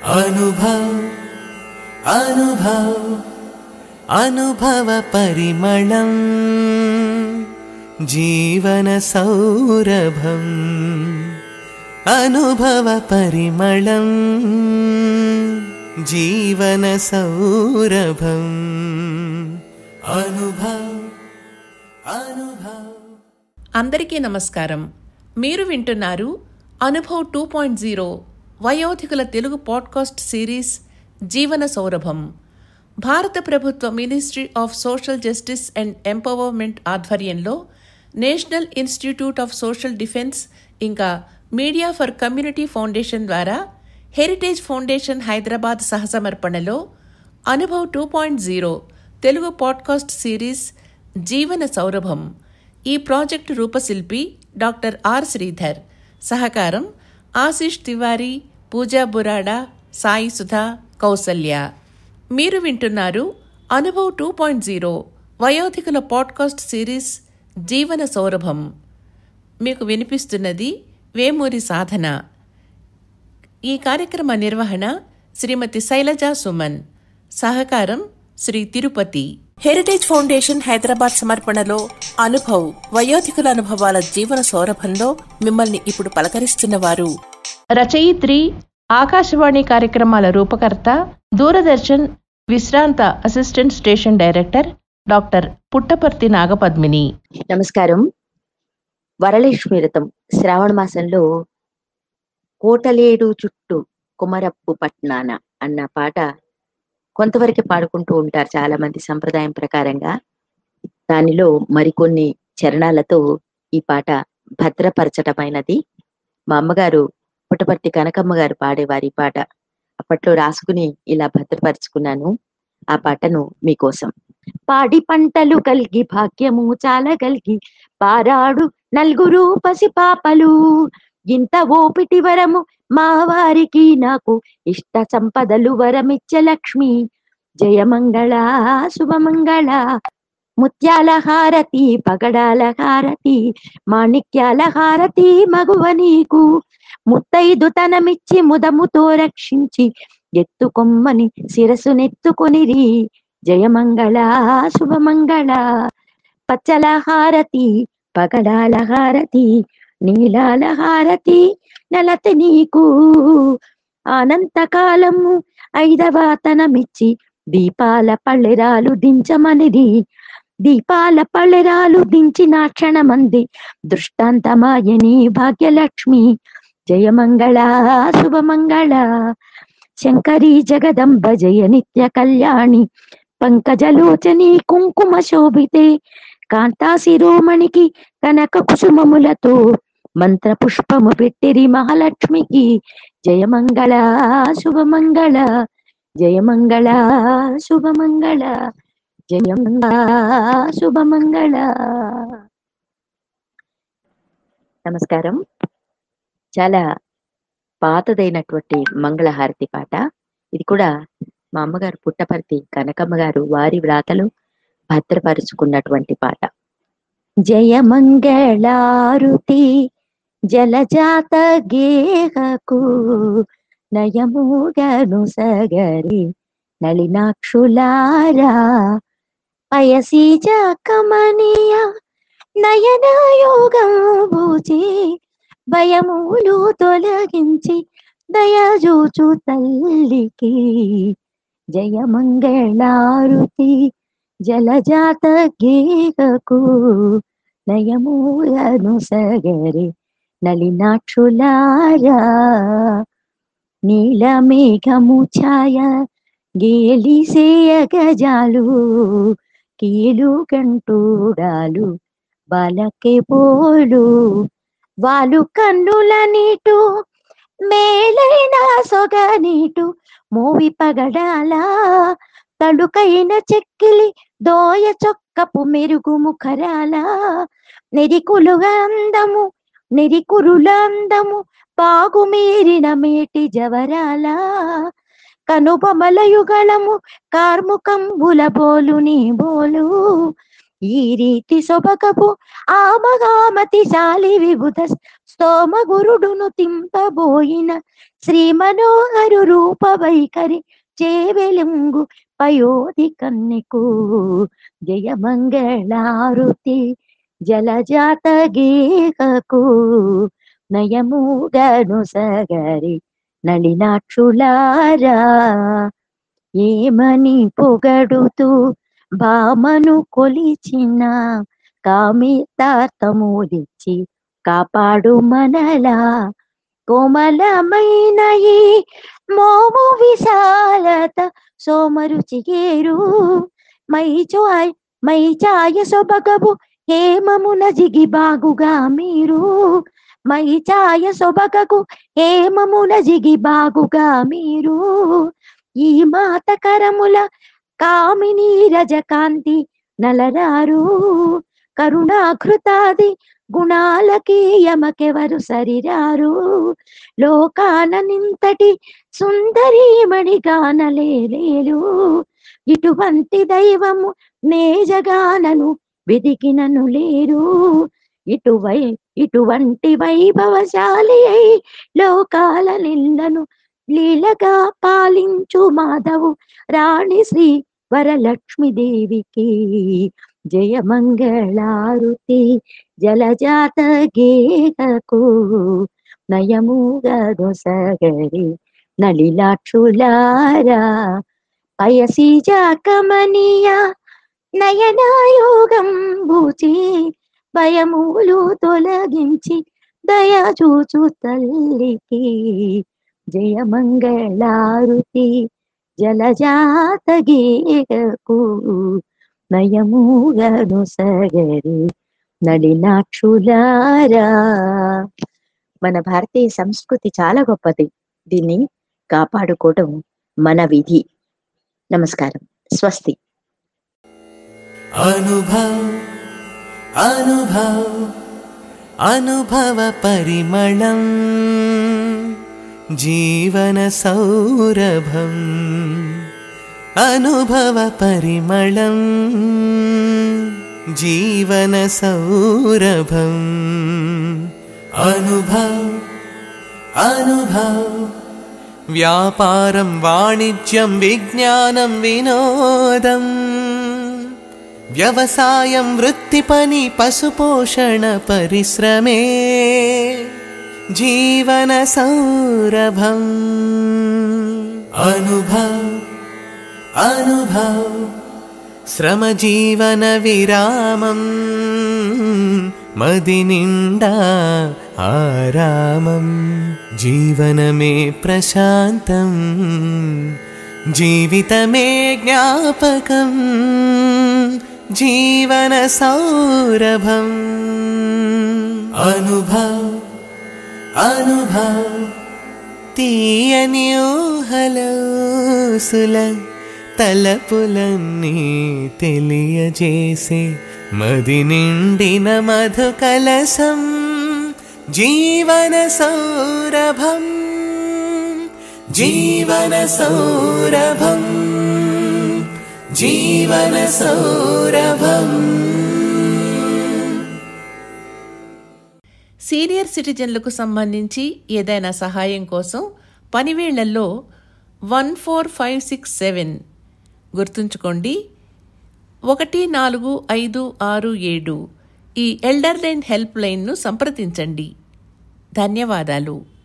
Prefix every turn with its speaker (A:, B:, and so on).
A: अनुभव अनुभव अनुभव परिमళం जीवन सौरभं अनुभव परिमళం जीवन सौरभं अनुभव अनुभव।
B: అందరికీ నమస్కారం. మీరు వింటున్నారు అనుభవ్ 2.0 వయోధికుల తెలుగు పాడ్కాస్ట్ సిరీస్ జీవన సౌరభం. భారత ప్రభుత్వ ministry of social justice and empowerment ఆధ్వర్యంలో national institute of social defence ఇంకా మీడియా ఫర్ కమ్యూనిటీ ఫౌండేషన్ ద్వారా హెరిటేజ్ ఫౌండేషన్ హైదరాబాద్ సహసమర్పణలో అనుభవ్ 2.0 తెలుగు పాడ్కాస్ట్ సిరీస్ జీవన సౌరభం ఈ ప్రాజెక్టు రూపశిల్పి డాక్టర్ ఆర్ శ్రీధర్, సహకారం ఆశీష్ తివారీ, పూజా బురాడా, సాయి సుధా, కౌసల్య. మీరు వింటున్నారు అనుభవ్ 2.0 వయోధికుల పాడ్కాస్ట్ సిరీస్ జీవన సౌరభం. మీకు వినిపిస్తున్నది వేమూరి సాధన. ఈ కార్యక్రమ నిర్వహణ శ్రీమతి శైలజా సుమన్, సహకారం శ్రీ తిరుపతి. హెరిటేజ్ ఫౌండేషన్ హైదరాబాద్ సమర్పణలో అనుభవ్ వయోధికుల అనుభవాల జీవన సౌరభంలో మిమ్మల్ని ఇప్పుడు పలకరిస్తున్న వారు రచయిత్రి, ఆకాశవాణి కార్యక్రమాల రూపకర్త, దూరదర్శన్ విశ్రాంత assistant station director doctor Puttaparthi Nagapadmini.
C: నమస్కారం. వరలక్ష్మి వ్రతం శ్రావణ మాసంలో కోటలేడు చుట్టూ కుమరప్పు పట్నాన అన్న పాట కొంతవరకు పాడుకుంటూ ఉంటారు చాలా మంది సంప్రదాయం ప్రకారంగా. దానిలో మరికొన్ని చరణాలతో ఈ పాట భద్రపరచటమైనది. మా అమ్మగారు పుట్టపర్తి కనకమ్మ గారు పాడేవారి పాట. అప్పట్లో రాసుకుని ఇలా భద్రపరుచుకున్నాను. ఆ పాటను మీకోసం. పాడి పంటలు కలిగి భాగ్యము చాలా కలిగి పారాడు నలుగురు పసిపాపలు, ఇంత ఓపిటి వరము మా వారికి నాకు ఇష్ట సంపదలు వరమిచ్చే లక్ష్మి. జయమంగళ శుభమంగళ, ముత్యాల హారతి పగడాల హారతి మాణిక్యాల హారతి మగువ నీకు. ముత్తైదుతనమిచ్చి ముదముతో రక్షించి ఎత్తుకొమ్మని శిరసునెత్తుకొనిరి. జయమంగళ శుభమంగళ, పచ్చల హారతి పగడాల హారతి నీలాల హారతి నెలతి నీకు. అనంతకాలము ఐదవ తనమిచ్చి దీపాల పళ్ళెరాలు దించమనిది. దీపాల పళ్ళెరాలు దించిన క్షణమంది దృష్టాంతమాయని భాగ్యలక్ష్మి. జయమంగళ శుభమంగళ, శంకరీ జగదంబ జయ నిత్య కళ్యాణి పంకజలోచని కుంకుమ శోభితే. కాంతా శిరోమణికి కనక కుసుమములతో మంత్ర పుష్పము పెట్టిరి మహాలక్ష్మికి. జయమంగళ శుభమంగళ, జయమంగళ శుభమంగళ, జయమంగళ శుభమంగళ. నమస్కారం. చాలా పాతదైనటువంటి మంగళహారతి పాట ఇది. కూడా మా అమ్మగారు పుట్టపర్తి కనకమ్మ గారు వారి వ్రాతలు భద్రపరుచుకున్నటువంటి పాట. జయమంగళారుతి జలజాత గేహకు నయముగను సగరి నళినాక్షులారా. పయసీజ కమనీయ నయనయోగభూచి భయములు తొలగించి దయజూచు తల్లికి. జయమంగళారుతి జలజాత గేహకు నయములను సగరి నళినాక్షులారా. నీలమేఘము ఛాయ గేలిసేయ గజాలు కీలు కంటూడాలు బాలకే పోలు. వాలు కన్నుల నీటు మేలైన సొగ నీటు మోవి పగడాల తడుకైన చెక్కిలి దోయ చొక్కపు మెరుగు ముఖరాల. నెరికులుగా అందము నెరికురుల అందము పాగు మీరిన మేటి జవరాల. కనుబొమల యుగళము కార్ముకంబుల బోలు నీ బోలు ఈ రీతి సొబకపు ఆమగామతిశాలి విభుత స్తోమ గురుడును తింపబోయిన శ్రీ మనోహరు రూప వైఖరి చేవెలుంగు పయోధి కన్నెకు జయమంగళారుతి జలజాత గేహకు నయముగను సగరి నళినాక్షులారా ఏమని పొగడుతూ భామను కొలిచిన కామితార్థములిచ్చి కాపాడు మనలా కోమలమైన ఈ మోము విశాలత సోమరుచిగేరు మై ఛాయ సొబగబు హేమమున జిగి బాగుగా మీరు మై ఛాయ సొబగకు హేమమున జిగి బాగుగా మీరు ఈ మాత కరముల కామిని రజకాంతి నలరారు కరుణాకృతాది గుణాలకి యమకెవరు సరిరారు లోకాన నింతటి సుందరీమణిగానలేలు ఇటువంటి దైవము నేజగానను వెదికినను లేరు ఇటువంటి వైభవశాలి అయి లోకాల నిందను లీలగా పాలించు మాధవు రాణి శ్రీ వరలక్ష్మీదేవికి జయమంగళారుతి జలజాత గేహకు నయముగా దొసగరి నళిలాక్షులారా పయసీజా కమనీయ నయనాయోగం భూచి భయములు తొలగించి దయా చూచు తల్లికి జయమంగళారుతి జలజాత గేహకు నయముగను సగరి నళినాక్షులారా. మన భారతీయ సంస్కృతి చాలా గొప్పది. దీన్ని కాపాడుకోవడం మన విధి. నమస్కారం. స్వస్తి.
A: అనుభవ పరిమళం జీవన సౌరభం అనుభవ పరిమళం జీవన సౌరభం అనుభవ్ వ్యాపారం వాణిజ్యం విజ్ఞానం వినోదం వ్యవసాయం వృత్తి పని పశుపోషణ పరిశ్రమే జీవన సౌరభం అనుభవ్ శ్రమ జీవన విరామం మది నిండా ఆరామం జీవనమే ప్రశాంతం జీవితమే జ్ఞాపకం జీవన సౌరభం అనుభవ్ తీయని ఊహలోసుల తలపులన్నీ తెలియజేసే మది నిండిన మధు కలసం జీవన సౌరభం జీవన సౌరభం జీవన సౌరభం.
B: సీనియర్ సిటిజన్లకు సంబంధించి ఏదైనా సహాయం కోసం పనివేళ్లలో 14567 గుర్తుంచుకోండి. 14567 ఈ ఎల్డర్ లైన్ హెల్ప్ లైన్ను సంప్రదించండి. ధన్యవాదాలు.